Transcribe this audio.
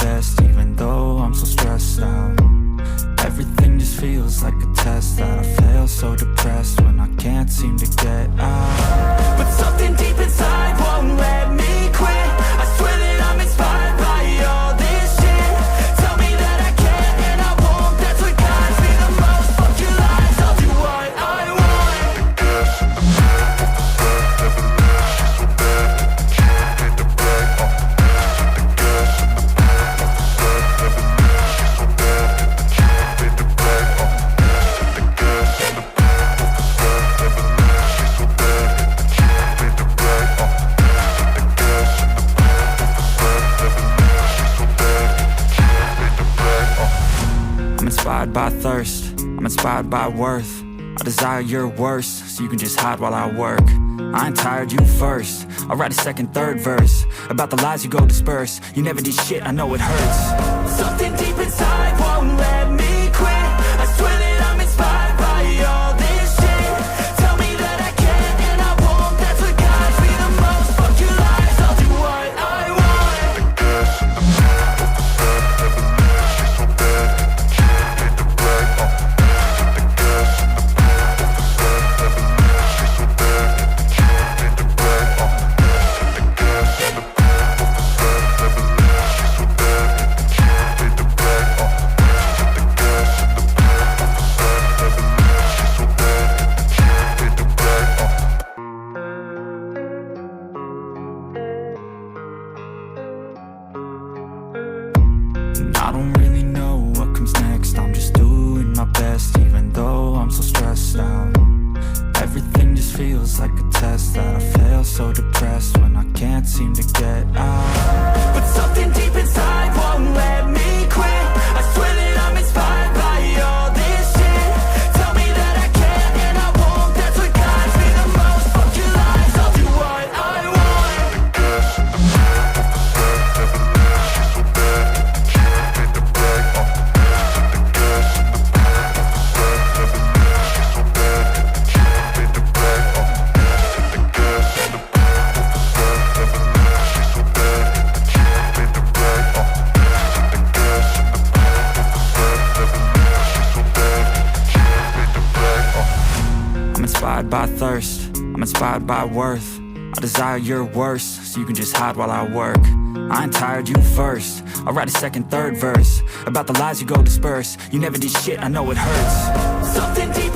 best, even though I'm so stressed out. Everything just feels like a test that I fail, so depressed when I can't seem to get out. But something deep inside won't let me quit. I swear that I'm inspired by all this shit. Tell me that I can and I won't, that's what guides me the most. Fuck your lies, I'll do what I want. I'm inspired by thirst, I'm inspired by worth. I desire your worst, so you can just hide while I work. I ain't tired, you first. I'll write a second, third verse about the lies you go disperse. You never did shit, I know it hurts. Something deep inside won't let me quit. I swear that I'm inspired by all this shit. Tell me that I can and I won't, that's what guides me the most. Fuck your lies, I'll do what I want. I don't really know what comes next. I'm just doing my best, even though I'm so stressed out. Everything just feels like a test that I fail, so depressed when I can't seem to get out. But something deep inside won't let me quit. I swear that I'm inspired by all this shit. Tell me that I can and I won't, that's what guides me the most. Fuck your lies, I'll do what I want. I'm inspired by thirst, I'm inspired by worth. I desire your worst, so you can just hide while I work. I ain't tired, you first. I'll write a second, third verse about the lies you go disperse. You never did shit, I know it hurts. Something deep